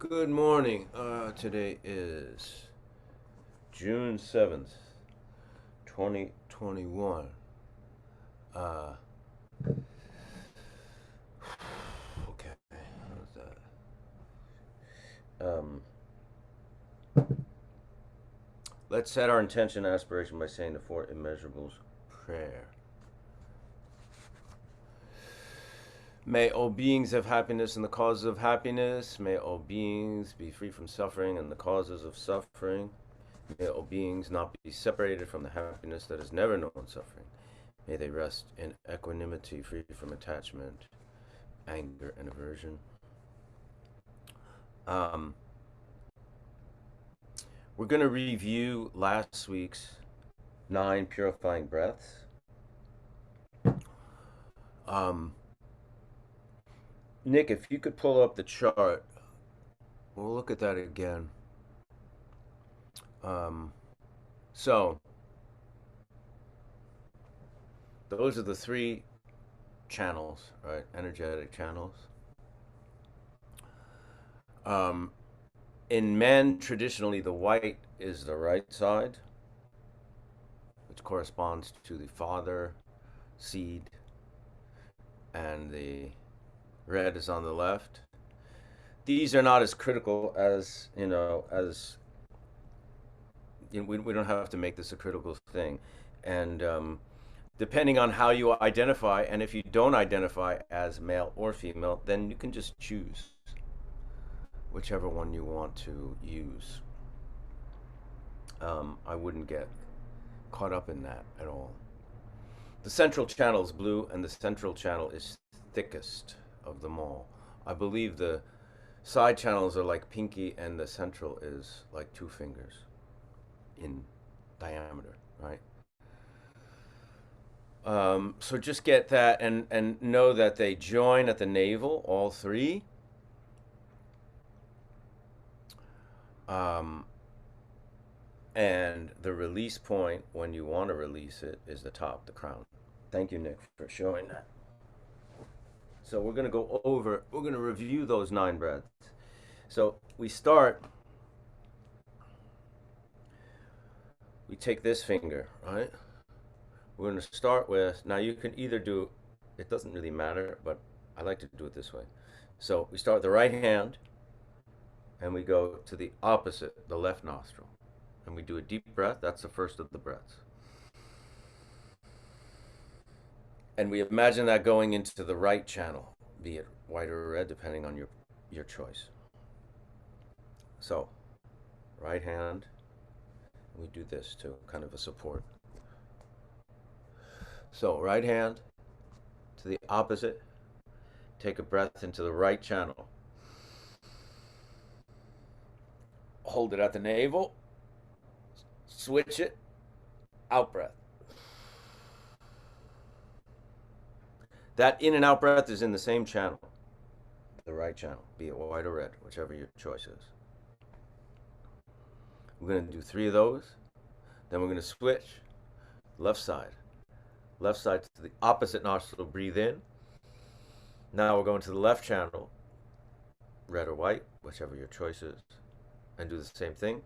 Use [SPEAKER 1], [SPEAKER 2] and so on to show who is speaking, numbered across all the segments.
[SPEAKER 1] Good morning. Today is June 7th, 2021. Uh, okay. How's that? Let's set our intention and aspiration by saying the four immeasurables prayer. May all beings have happiness and the causes of happiness. May all beings be free from suffering and the causes of suffering. May all beings not be separated from the happiness that has never known suffering. May they rest in equanimity, free from attachment, anger, and aversion. We're going to review last week's 9 purifying breaths. Nick, if you could pull up the chart, we'll look at that again. So, those are the 3 channels, right? Energetic channels. In men, traditionally, the white is the right side, which corresponds to the father seed, and the red is on the left. These are not as critical as, we don't have to make this a critical thing. And depending on how you identify, and if you don't identify as male or female, then you can just choose whichever one you want to use. I wouldn't get caught up in that at all. The central channel is blue, and the central channel is thickest of them all. I believe the side channels are like pinky, and the central is like 2 fingers in diameter, right? So just get that and know that they join at the navel, all 3. And the release point, when you want to release it, is the top, the crown. Thank you, Nick, for showing that. So we're going to review those 9 breaths. So we take this finger, right? We're going to start with, now you can either do, it doesn't really matter, but I like to do it this way. So we start with the right hand, and we go to the opposite, the left nostril. And we do a deep breath. That's the first of the breaths. And we imagine that going into the right channel, be it white or red, depending on your choice. So, right hand, we do this too, kind of a support. So, right hand to the opposite, take a breath into the right channel. Hold it at the navel, switch it, out breath. That in and out breath is in the same channel, the right channel, be it white or red, whichever your choice is. We're going to do 3 of those. Then we're going to switch left side. Left side to the opposite nostril, breathe in. Now we're going to the left channel, red or white, whichever your choice is, and do the same thing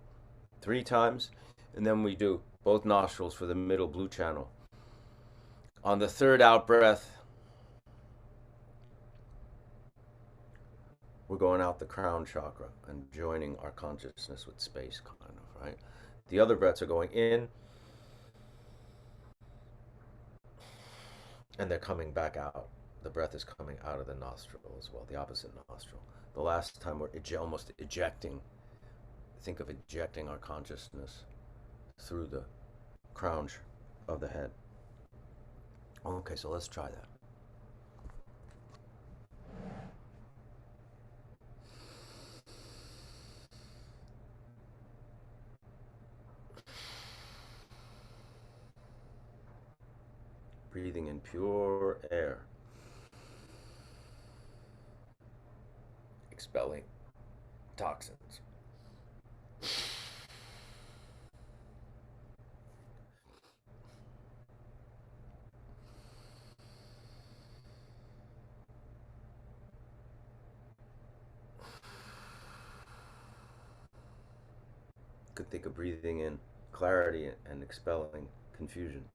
[SPEAKER 1] 3 times. And then we do both nostrils for the middle blue channel. On the 3rd out breath, we're going out the crown chakra and joining our consciousness with space, kind of, right? The other breaths are going in, and they're coming back out. The breath is coming out of the nostril as well, the opposite nostril. The last time we're almost ejecting. Think of ejecting our consciousness through the crown of the head. Okay, so let's try that. Breathing in pure air. Expelling toxins. could think of breathing in clarity and expelling confusion.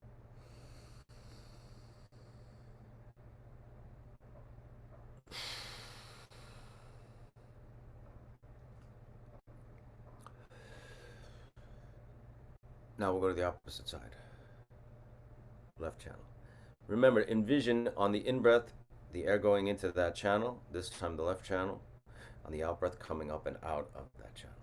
[SPEAKER 1] Now we'll go to the opposite side, left channel. Remember, envision on the in-breath, the air going into that channel, this time the left channel, on the out-breath coming up and out of that channel.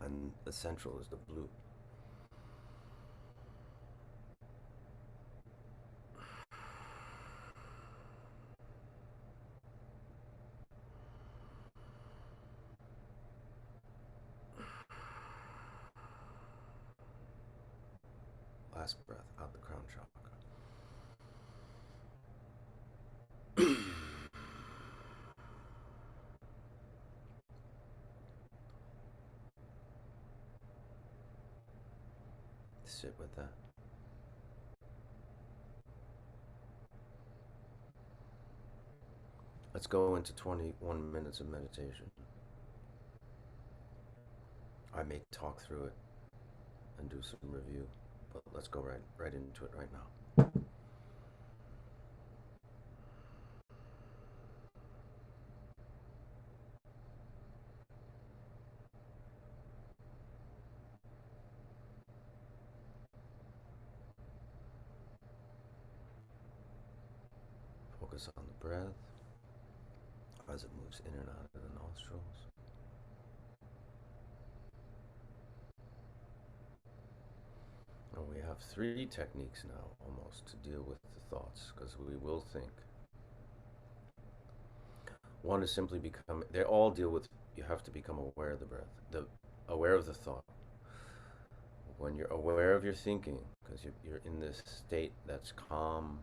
[SPEAKER 1] And the central is the blue. Last breath out the crown chakra. Sit with that. Let's go into 21 minutes of meditation. I may talk through it and do some review, but let's go right into it right now. Focus on the breath as it moves in and out of the nostrils. And we have 3 techniques now almost to deal with the thoughts, because we will think. One is simply they all deal with, you have to become aware of the breath, aware of the thought. When you're aware of your thinking, because you're in this state that's calm,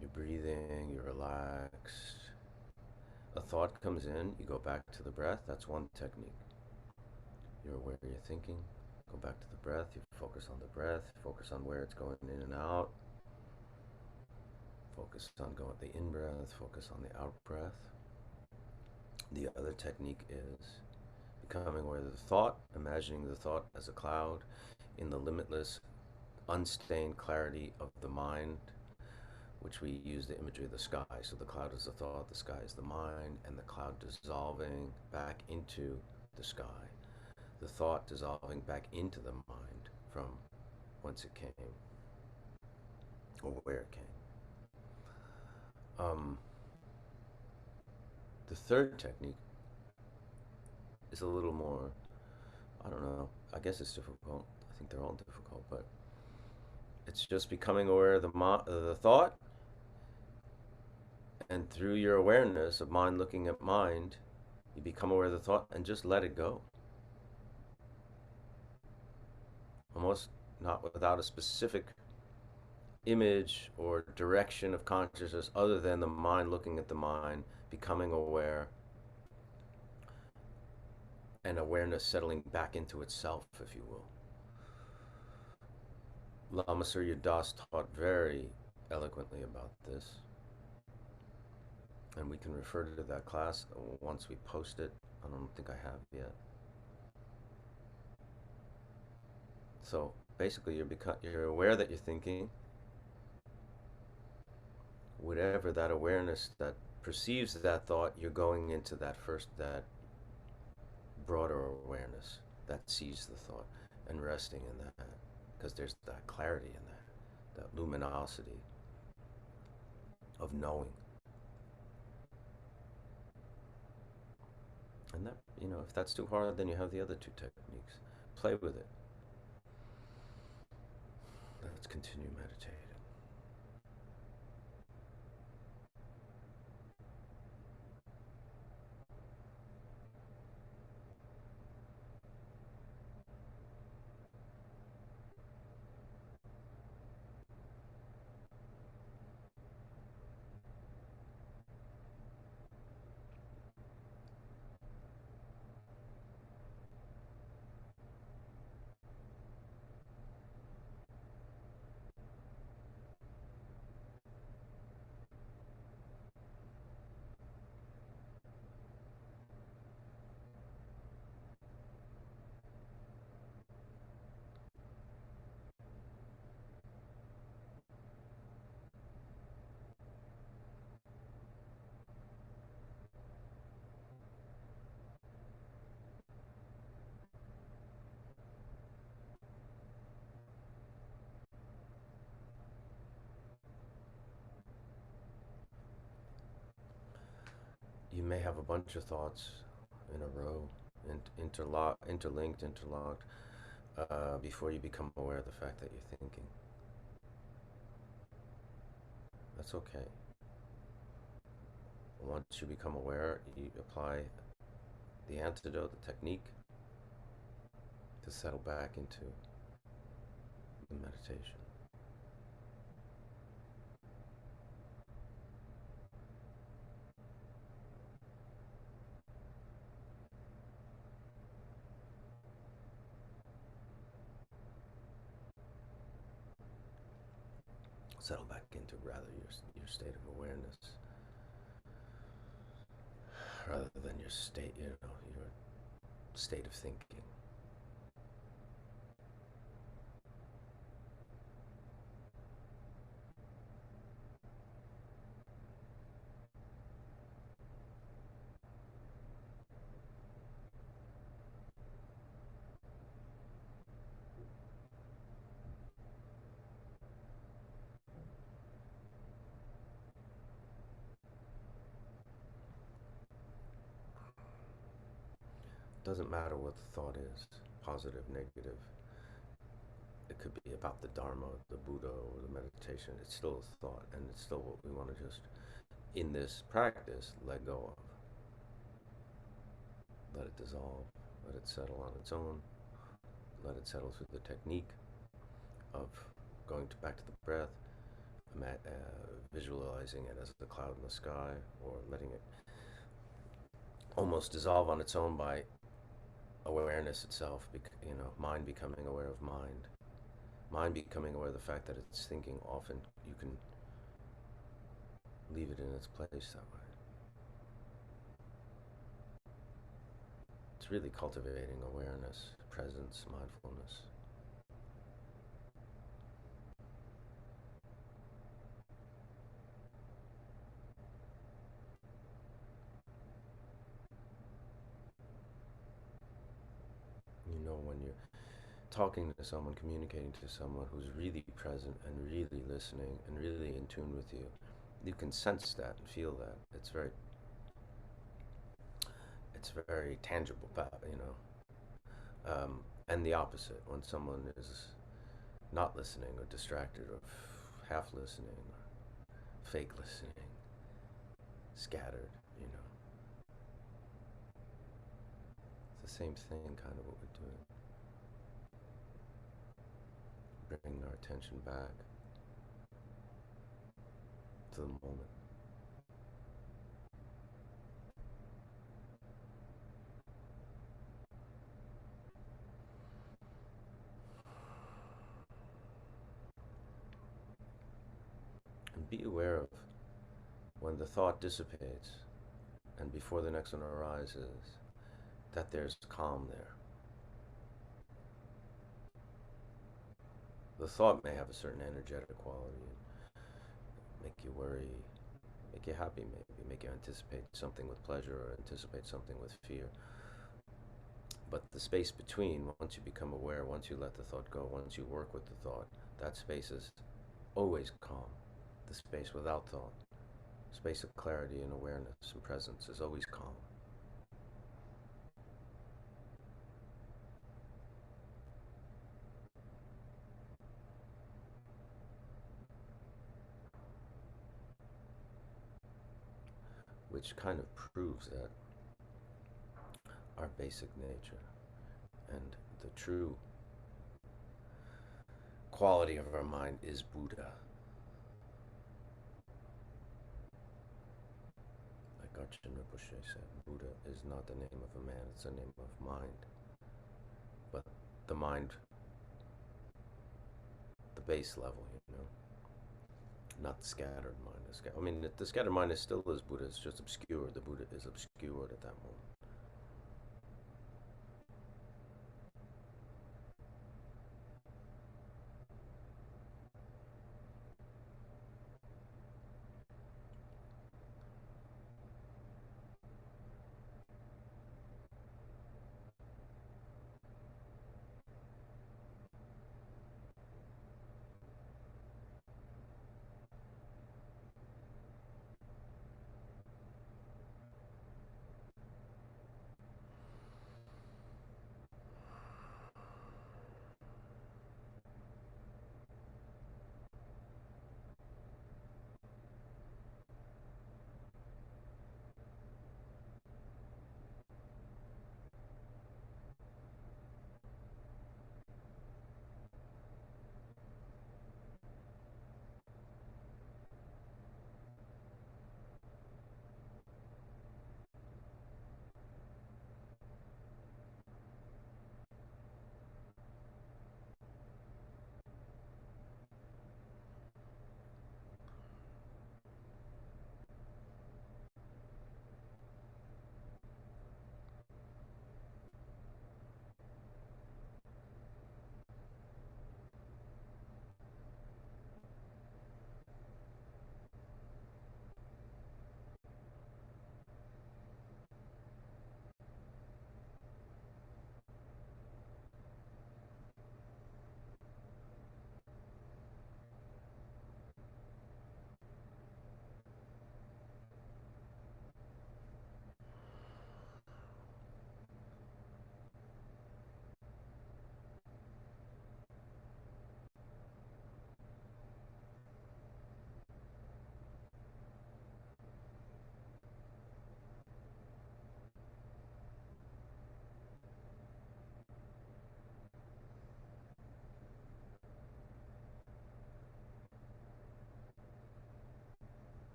[SPEAKER 1] you're breathing, you're relaxed. A thought comes in, you go back to the breath. That's one technique. You're aware of your thinking, go back to the breath, you focus on the breath, focus on where it's going in and out. Focus on going the in-breath, focus on the out-breath. The other technique is becoming aware of the thought, imagining the thought as a cloud in the limitless, unstained clarity of the mind, which we use the imagery of the sky. So the cloud is the thought, the sky is the mind, and the cloud dissolving back into the sky. The thought dissolving back into the mind from whence it came, or where it came. The third technique is a little more, I don't know, I guess it's difficult. I think they're all difficult, but it's just becoming aware of the thought, and through your awareness of mind looking at mind, you become aware of the thought and just let it go. Almost not without a specific image or direction of consciousness other than the mind looking at the mind, becoming aware, and awareness settling back into itself, if you will. Lama Surya Das taught very eloquently about this, and we can refer to that class once we post it. I don't think I have yet. So basically you're aware that you're thinking. Whatever that awareness that perceives that thought, you're going into that broader awareness that sees the thought and resting in that, because there's that clarity in that luminosity of knowing. And that, if that's too hard, then you have the other 2 techniques. Play with it. Let's continue meditating. may have a bunch of thoughts in a row, interlinked, before you become aware of the fact that you're thinking. That's okay. Once you become aware, you apply the antidote, the technique, to settle back into the meditation. Settle back into rather your state of awareness, rather than your state, your state of thinking. Doesn't matter what the thought is, positive, negative. It could be about the Dharma, the Buddha, or the meditation. It's still a thought, and it's still what we want to just, in this practice, let go of. Let it dissolve, let it settle on its own, let it settle through the technique of going back to the breath, visualizing it as the cloud in the sky, or letting it almost dissolve on its own by awareness itself, mind becoming aware of mind becoming aware of the fact that it's thinking. Often you can leave it in its place that way. It's really cultivating awareness, presence, mindfulness. When you're talking to someone, communicating to someone who's really present and really listening and really in tune with you, you can sense that and feel that. It's very tangible, and the opposite, when someone is not listening or distracted or half listening or fake listening, scattered, It's the same thing, kind of what we're doing. Bringing our attention back to the moment. And be aware of when the thought dissipates and before the next one arises, that there's calm there. The thought may have a certain energetic quality, make you worry, make you happy maybe, make you anticipate something with pleasure or anticipate something with fear. But the space between, once you become aware, once you let the thought go, once you work with the thought, that space is always calm. The space without thought, space of clarity and awareness and presence, is always calm. Which kind of proves that our basic nature and the true quality of our mind is Buddha. Like Garchen Rinpoche said, Buddha is not the name of a man, it's the name of mind. But the mind, the base level, not the scattered mind. The scattered mind is still as Buddha, it's just obscured. The Buddha is obscured at that moment.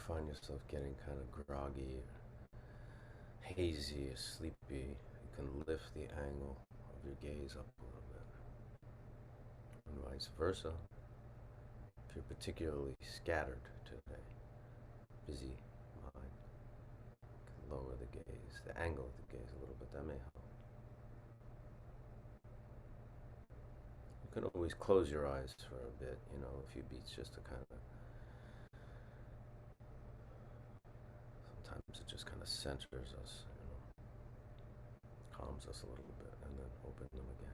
[SPEAKER 1] find yourself getting kind of groggy, or hazy, or sleepy, you can lift the angle of your gaze up a little bit. And vice versa. If you're particularly scattered today, busy mind, you can lower the gaze, the angle of the gaze a little bit. That may help. You can always close your eyes for a bit, a few beats, just to kind of, sometimes it just kind of centers us, calms us a little bit, and then open them again.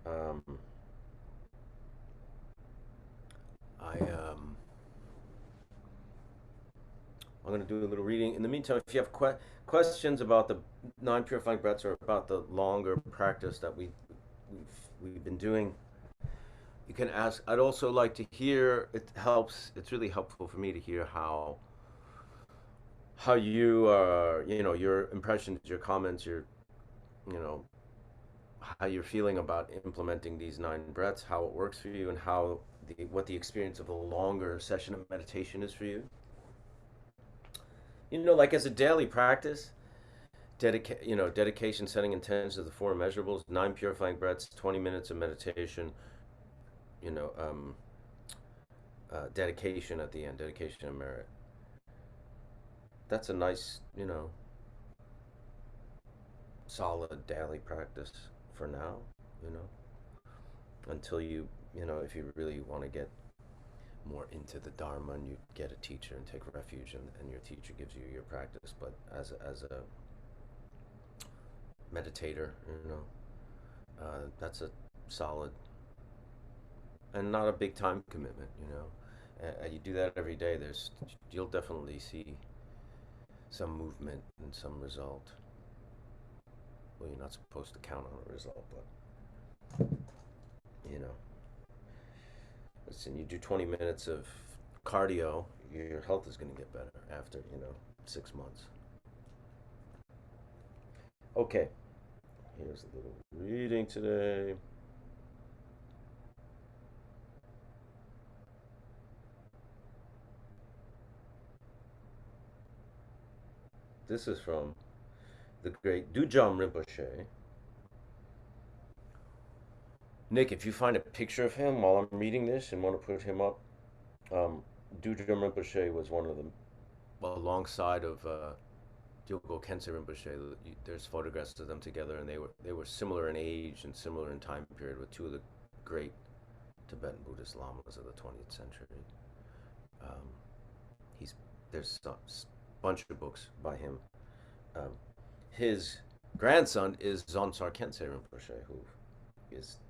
[SPEAKER 1] Um, I'm going to do a little reading. In the meantime, if you have questions about the nine purifying breaths or about the longer practice that we've been doing, you can ask. I'd also like to hear. It helps. It's really helpful for me to hear how you are. You know, your impressions, your comments, your you know how you're feeling about implementing these nine breaths, how it works for you, and how what the experience of a longer session of meditation is for you. You know, like as a daily practice, dedication, setting intentions of the four measurables, nine purifying breaths, 20 minutes of meditation, you know, dedication at the end, dedication of merit. That's a nice, solid daily practice for now, you know, until if you really want to get more into the Dharma and you get a teacher and take refuge and your teacher gives you your practice. But as a meditator, that's a solid and not a big time commitment, you do that every day, you'll definitely see some movement and some result. Well, you're not supposed to count on a result, but listen, you do 20 minutes of cardio, your health is going to get better after 6 months. Okay, here's a little reading today. This is from the great Dujam Rinpoche. Nick, if you find a picture of him while I'm reading this and want to put him up, Dujam Rinpoche was one of them, alongside of Gyalpo Khyentse Rinpoche. There's photographs of them together, and they were similar in age and similar in time period with two of the great Tibetan Buddhist lamas of the 20th century. There's a bunch of books by him. His grandson is Dzongtsar Khyentse Rinpoche, who is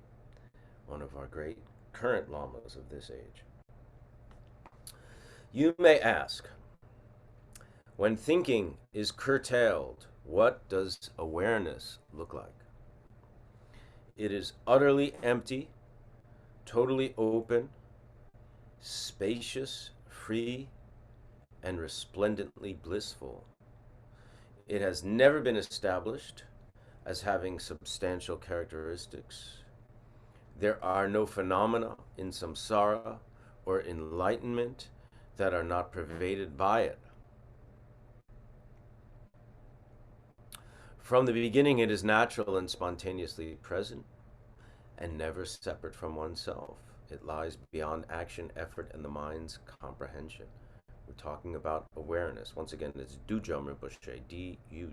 [SPEAKER 1] one of our great current lamas of this age. You may ask, when thinking is curtailed, what does awareness look like? It is utterly empty, totally open, spacious, free, and resplendently blissful. It has never been established as having substantial characteristics. There are no phenomena in samsara or enlightenment that are not pervaded by it. From the beginning, it is natural and spontaneously present and never separate from oneself. It lies beyond action, effort, and the mind's comprehension. We're talking about awareness. Once again, it's Dujam Rinpoche, D-U-D-J-O-M.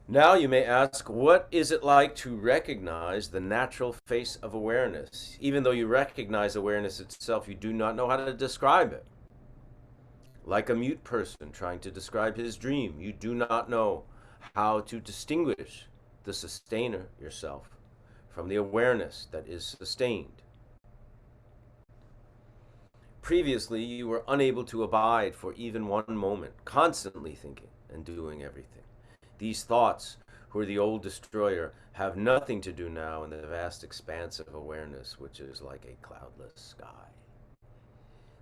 [SPEAKER 1] Now you may ask, what is it like to recognize the natural face of awareness? Even though you recognize awareness itself, you do not know how to describe it. Like a mute person trying to describe his dream, you do not know how to distinguish the sustainer, yourself, from the awareness that is sustained. Previously, you were unable to abide for even one moment, constantly thinking and doing everything. These thoughts, who are the old destroyer, have nothing to do now in the vast expanse of awareness, which is like a cloudless sky.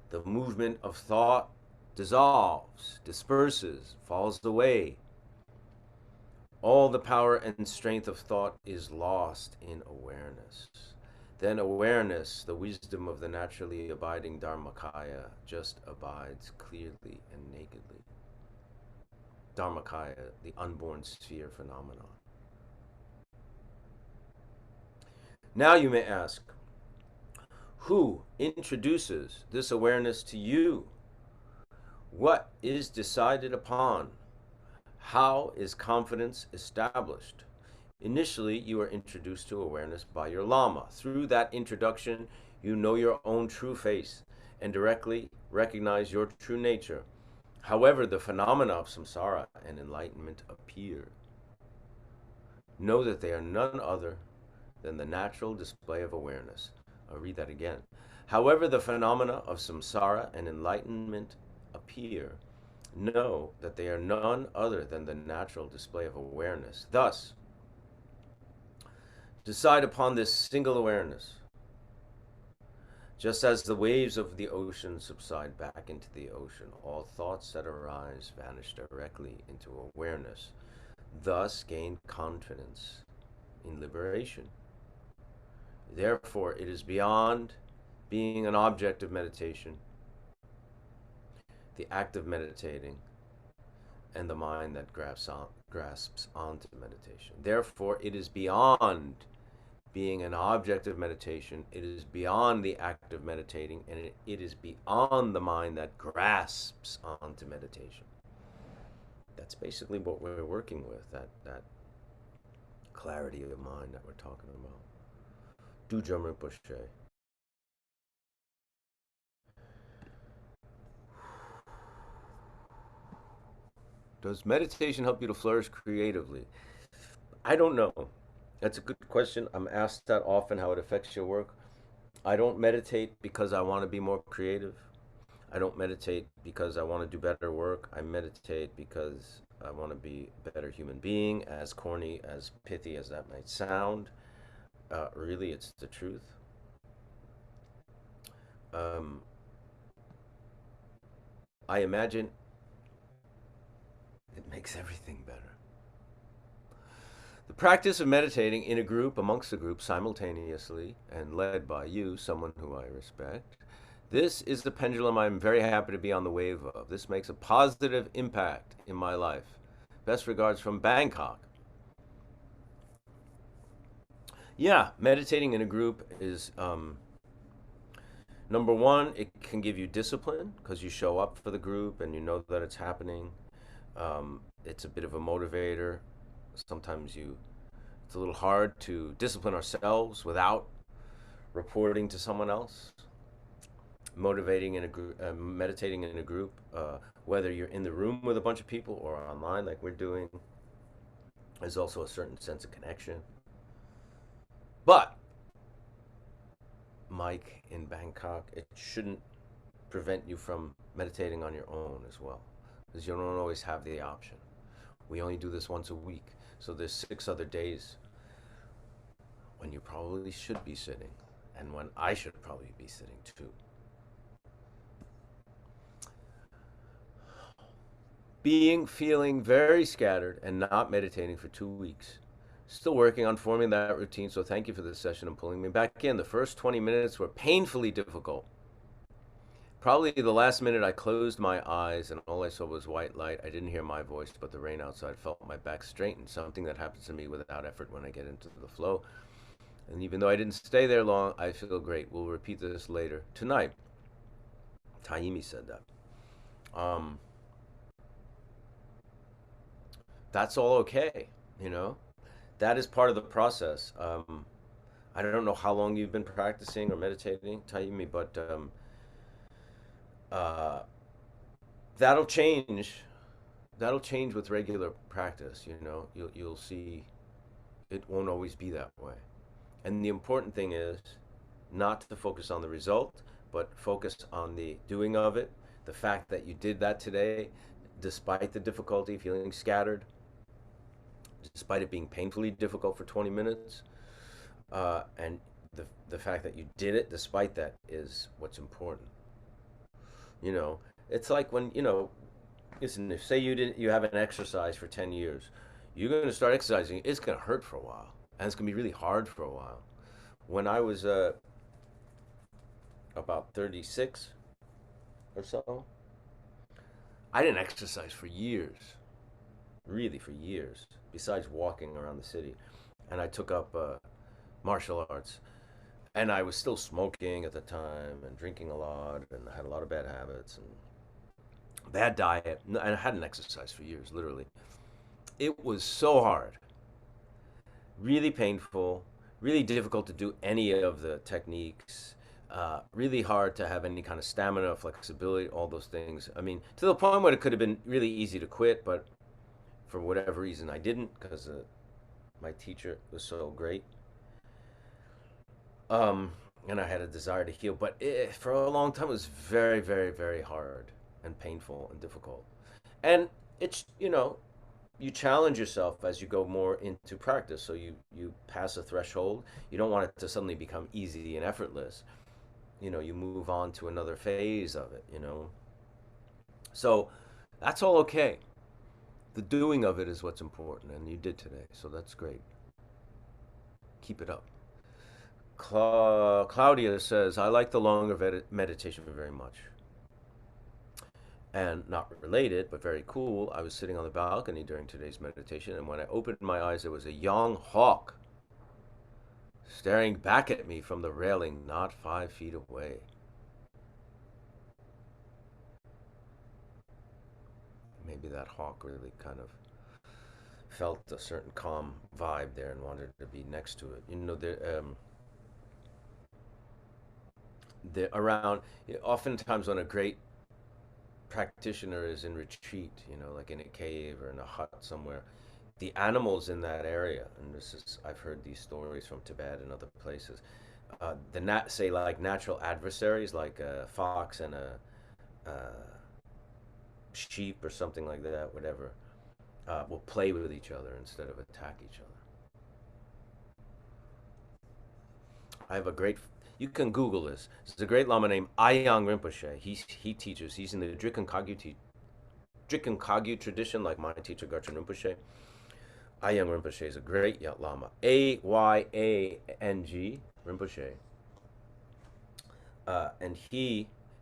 [SPEAKER 1] The movement of thought dissolves, disperses, falls away. All the power and strength of thought is lost in awareness. Then awareness, the wisdom of the naturally abiding Dharmakaya, just abides clearly and nakedly. Dharmakaya, the unborn sphere phenomenon. Now you may ask, who introduces this awareness to you? What is decided upon? How is confidence established? Initially, you are introduced to awareness by your Lama. Through that introduction, you know your own true face and directly recognize your true nature. However, the phenomena of samsara and enlightenment appear. know that they are none other than the natural display of awareness. I'll read that again. However, the phenomena of samsara and enlightenment appear, know that they are none other than the natural display of awareness. Thus, decide upon this single awareness. Just as the waves of the ocean subside back into the ocean, all thoughts that arise vanish directly into awareness. Thus, gain confidence in liberation. Therefore, it is beyond being an object of meditation, the act of meditating, and the mind that grasps onto meditation. Therefore, it is beyond being an object of meditation, it is beyond the act of meditating, and it is beyond the mind that grasps onto meditation. That's basically what we're working with, that clarity of mind that we're talking about. Garchen Rinpoche. Does meditation help you to flourish creatively? I don't know. That's a good question. I'm asked that often, how it affects your work. I don't meditate because I want to be more creative. I don't meditate because I want to do better work. I meditate because I want to be a better human being, as corny, as pithy as that might sound. Really, it's the truth. I imagine it makes everything better. The practice of meditating in a group, amongst a group, simultaneously, and led by you, someone who I respect, this is the pendulum I'm very happy to be on the wave of. This makes a positive impact in my life. Best regards from Bangkok. Yeah, meditating in a group is, number one, it can give you discipline because you show up for the group and you know that it's happening. It's a bit of a motivator. Sometimes it's a little hard to discipline ourselves without reporting to someone else. Motivating in a group, meditating in a group, whether you're in the room with a bunch of people or online like we're doing, there's also a certain sense of connection. But, Mike, in Bangkok, it shouldn't prevent you from meditating on your own as well, because you don't always have the option. We only do this once a week, so there's 6 other days when you probably should be sitting, and when I should probably be sitting too. Feeling very scattered and not meditating for 2 weeks. Still working on forming that routine, so thank you for this session and pulling me back in. The first 20 minutes were painfully difficult. Probably the last minute I closed my eyes and all I saw was white light. I didn't hear my voice, but the rain outside felt my back straighten, something that happens to me without effort when I get into the flow. And even though I didn't stay there long, I feel great. We'll repeat this later. Tonight, Taimi said that. That's all okay, you know? That is part of the process. I don't know how long you've been practicing or meditating, Taimi, but that'll change. That'll change with regular practice. You know, you'll see it won't always be that way. And the important thing is not to focus on the result, but focus on the doing of it. The fact that you did that today, despite the difficulty, feeling scattered, despite it being painfully difficult for 20 minutes, and the fact that you did it despite that is what's important. You know, it's like when, you know, listen, if say you haven't exercised for 10 years, you're going to start exercising, it's going to hurt for a while, and it's going to be really hard for a while. When I was about 36 or so, I didn't exercise for years, really for years, besides walking around the city. And I took up martial arts. And I was still smoking at the time and drinking a lot, and I had a lot of bad habits and bad diet. And I hadn't exercised for years, literally. It was so hard, really painful, really difficult to do any of the techniques, really hard to have any kind of stamina, flexibility, all those things. I mean, to the point where it could have been really easy to quit, but for whatever reason I didn't, because My teacher was so great. Um, and I had a desire to heal, but for a long time it was very, very, very hard and painful and difficult. And it's, you challenge yourself as you go more into practice. So you pass a threshold. You don't want it to suddenly become easy and effortless. You move on to another phase of it. So that's all okay. The doing of it is what's important, and you did today, so that's great. Keep it up. Claudia says, I like the longer meditation very much. And not related, but very cool, I was sitting on the balcony during today's meditation, and when I opened my eyes, there was a young hawk staring back at me from the railing not 5 feet away. Maybe that hawk really kind of felt a certain calm vibe there and wanted to be next to it. They're around. Oftentimes, when a great practitioner is in retreat, like in a cave or in a hut somewhere, the animals in that area, and I've heard these stories from Tibet and other places, say like natural adversaries, like a fox and a sheep or something like that, whatever, will play with each other instead of attack each other. I have a great. You can Google this. There's a great Lama named Ayang Rinpoche. He teaches. He's in the Drikung Kagyu tradition, like my teacher Garchen Rinpoche. Ayang Rinpoche is a great Lama. Ayang Rinpoche. And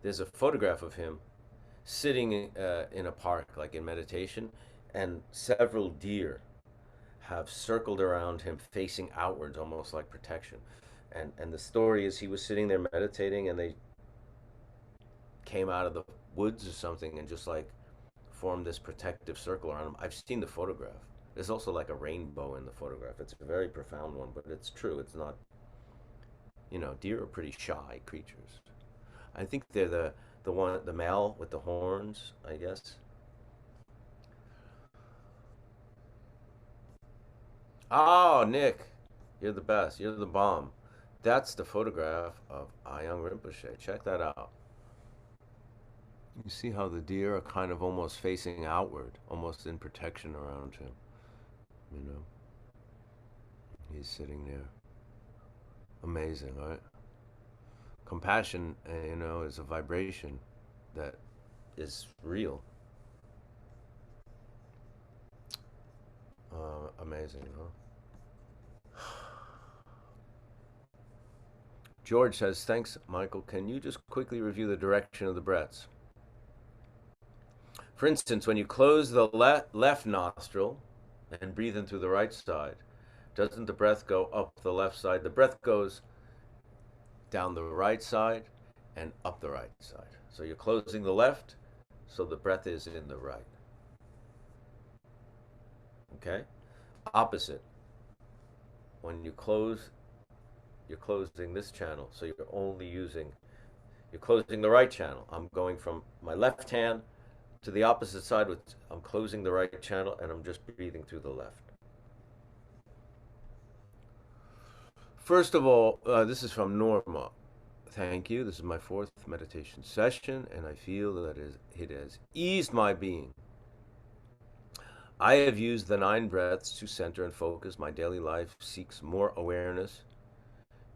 [SPEAKER 1] there's a photograph of him sitting in a park, like in meditation, and several deer have circled around him facing outwards, almost like protection. And the story is he was sitting there meditating, and they came out of the woods or something and just like formed this protective circle around him. I've seen the photograph. There's also like a rainbow in the photograph. It's a very profound one, but it's true. It's not, deer are pretty shy creatures. I think they're the male with the horns, I guess. Oh, Nick, you're the best. You're the bomb. That's the photograph of Ayang Rinpoche. Check that out. You see how the deer are kind of almost facing outward, almost in protection around him. You know, he's sitting there. Amazing, right? Compassion, is a vibration that is real. Amazing, huh? George says, thanks, Michael. Can you just quickly review the direction of the breaths? For instance, when you close the left nostril and breathe in through the right side, doesn't the breath go up the left side? The breath goes down the right side and up the right side. So you're closing the left, so the breath is in the right. Okay? Opposite. When you close, you're closing this channel, so you're closing the right channel. I'm going from my left hand to the opposite side. I'm closing the right channel, and I'm just breathing through the left. First of all, this is from Norma. Thank you. This is my 4th meditation session, and I feel that it has eased my being. I have used the 9 breaths to center and focus. My daily life seeks more awareness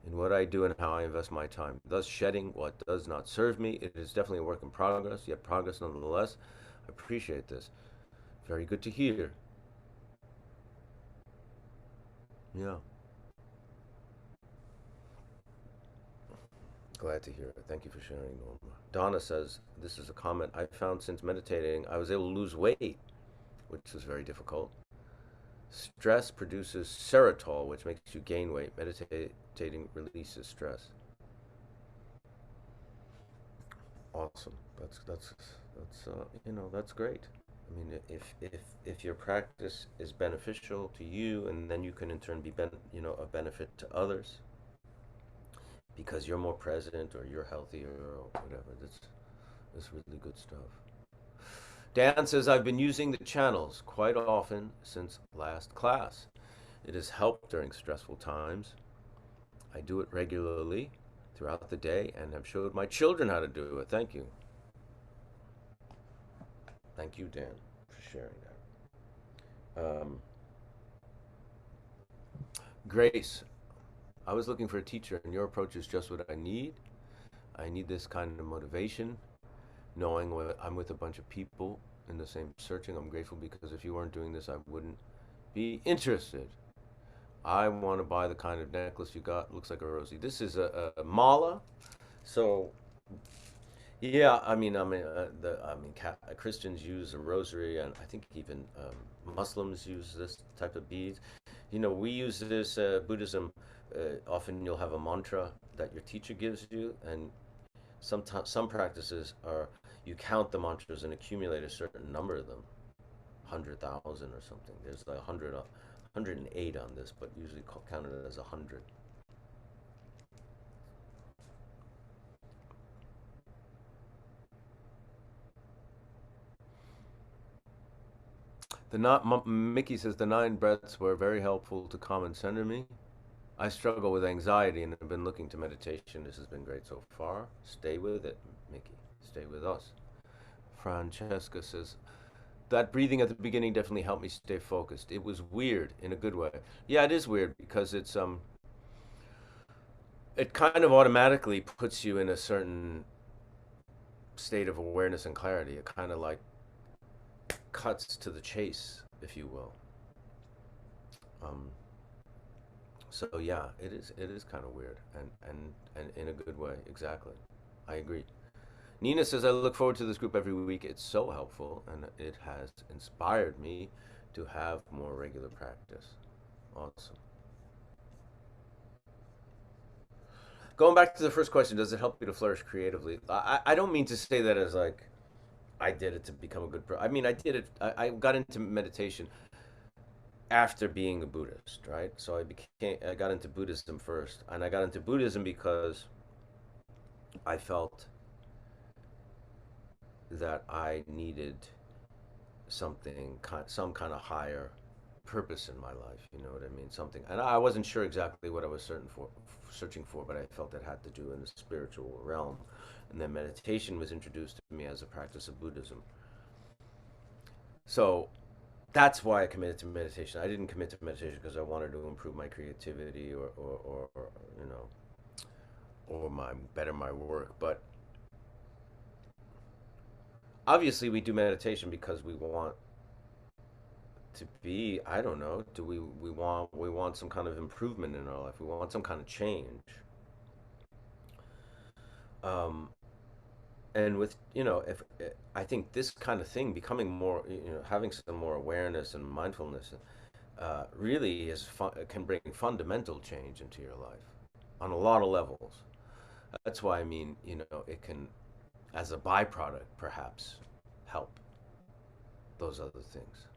[SPEAKER 1] in what I do and how I invest my time, thus shedding what does not serve me. It is definitely a work in progress, yet progress nonetheless. I appreciate this. Very good to hear. Yeah. Glad to hear it. Thank you for sharing, Norma. Donna says, this is a comment I found since meditating. I was able to lose weight, which was very difficult. Stress produces serotonin, which makes you gain weight. Meditating releases stress. Awesome. That's great. I mean, if your practice is beneficial to you, and then you can in turn be a benefit to others, because you're more present or you're healthier or whatever. That's really good stuff. Dan says, I've been using the channels quite often since last class, It has helped during stressful times. I do it regularly throughout the day and have showed my children how to do it. Thank you. Thank you, Dan, for sharing that. Grace, I was looking for a teacher, and your approach is just what I need. I need this kind of motivation, knowing I'm with a bunch of people in the same searching. I'm grateful because if you weren't doing this, I wouldn't be interested. I want to buy the kind of necklace you got. Looks like a rosy. This is a mala. So yeah, Christians use a rosary, and I think even Muslims use this type of beads. You know, we use this Buddhism. Often you'll have a mantra that your teacher gives you, and sometimes some practices are you count the mantras and accumulate a certain number of them, 100,000 or something. There's like 108 on this, but usually counted as 100. Mickey says the 9 breaths were very helpful to calm and center me. I struggle with anxiety and have been looking to meditation. This has been great so far. Stay with it, Mickey. Stay with us. Francesca says that breathing at the beginning definitely helped me stay focused. It was weird in a good way. Yeah, it is weird because it kind of automatically puts you in a certain state of awareness and clarity. It kind of like cuts to the chase, if you will. Um, so yeah, it is kind of weird and in a good way. Exactly, I agree. Nina says I look forward to this group every week. It's so helpful and it has inspired me to have more regular practice. Awesome. Going back to the first question, does it help you to flourish creatively? I don't mean to say that as like I did it to become a good I mean, I did it. I got into meditation after being a Buddhist, right? So I got into Buddhism first, and I got into Buddhism because I felt that I needed some kind of higher purpose in my life. You know what I mean? Something, and I wasn't sure exactly what I was searching for, but I felt it had to do in the spiritual realm. And then meditation was introduced to me as a practice of Buddhism. So that's why I committed to meditation. I didn't commit to meditation because I wanted to improve my creativity or you know, or better my work. But obviously, we do meditation because we want to be, I don't know, do we want some kind of improvement in our life. We want some kind of change. Um, and with if I think this kind of thing becoming more, having some more awareness and mindfulness really can bring fundamental change into your life on a lot of levels. That's why I mean, it can, as a byproduct, perhaps help those other things.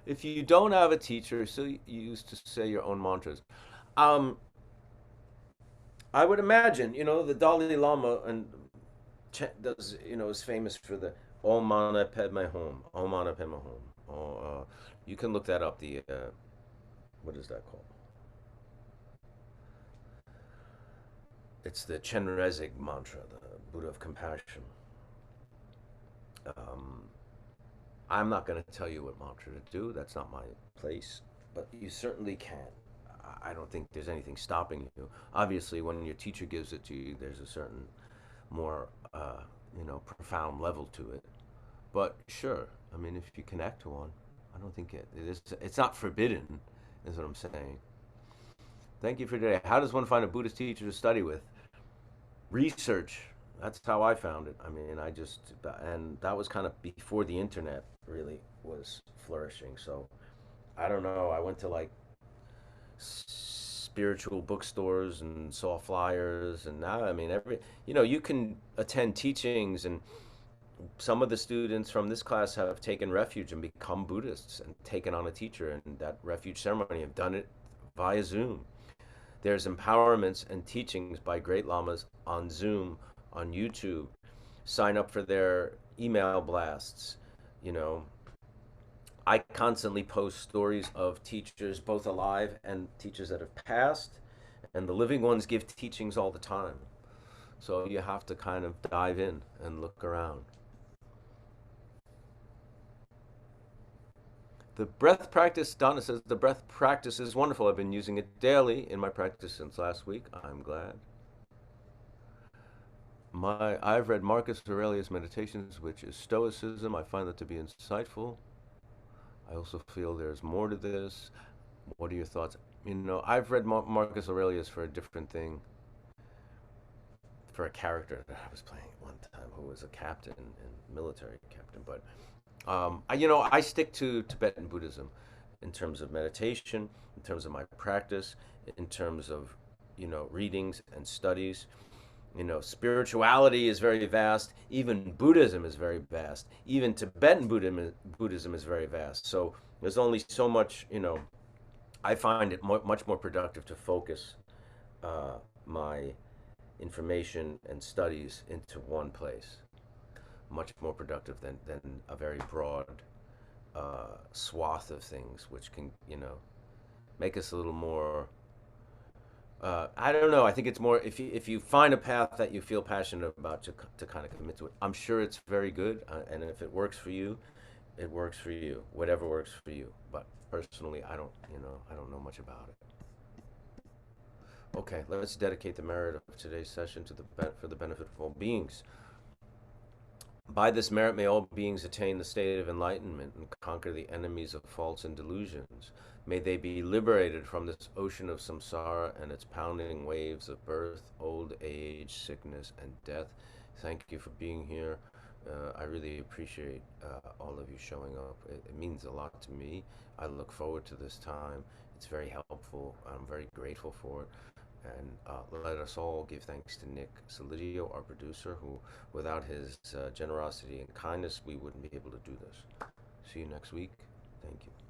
[SPEAKER 1] If you don't have a teacher, so you used to say your own mantras. Um, I would imagine, the Dalai Lama and does, is famous for the Om Mani Padme Hum, Om Mani Padme Hum. You can look that up. What is that called? It's the Chenrezig mantra, the Buddha of Compassion. Um, I'm not going to tell you what mantra to do. That's not my place. But you certainly can. I don't think there's anything stopping you. Obviously, when your teacher gives it to you, there's a certain more, profound level to it. But sure, I mean, if you connect to one, I don't think it is. It's not forbidden, is what I'm saying. Thank you for today. How does one find a Buddhist teacher to study with? Research. That's how I found it. I mean, and that was kind of before the internet really was flourishing. So I don't know. I went to like spiritual bookstores and saw flyers, and now I mean, you can attend teachings, and some of the students from this class have taken refuge and become Buddhists and taken on a teacher, and that refuge ceremony have done it via Zoom. There's empowerments and teachings by great lamas on Zoom, on YouTube. Sign up for their email blasts, you know. I constantly post stories of teachers, both alive and teachers that have passed, and the living ones give teachings all the time. So you have to kind of dive in and look around. The breath practice, Donna says, the breath practice is wonderful. I've been using it daily in my practice since last week. I'm glad. I've read Marcus Aurelius' Meditations, which is Stoicism. I find that to be insightful. I also feel there's more to this. What are your thoughts? I've read Marcus Aurelius for a different thing, for a character that I was playing at one time who was a captain and military captain. But I stick to Tibetan Buddhism in terms of meditation, in terms of my practice, in terms of readings and studies. Spirituality is very vast. Even Buddhism is very vast. Even Tibetan Buddhism is very vast. So there's only so much. I find it much more productive to focus my information and studies into one place. Much more productive than a very broad swath of things, which can make us a little more. I don't know. I think it's more if you find a path that you feel passionate about to kind of commit to it. I'm sure it's very good, and if it works for you, it works for you. Whatever works for you. But personally, I don't know much about it. Okay, let's dedicate the merit of today's session for the benefit of all beings. By this merit may all beings attain the state of enlightenment and conquer the enemies of faults and delusions. May they be liberated from this ocean of samsara and its pounding waves of birth, old age, sickness, and death. Thank you for being here. I really appreciate all of you showing up. It means a lot to me. I look forward to this time. It's very helpful. I'm very grateful for it. And let us all give thanks to Nick Solidio, our producer, who, without his generosity and kindness, we wouldn't be able to do this. See you next week. Thank you.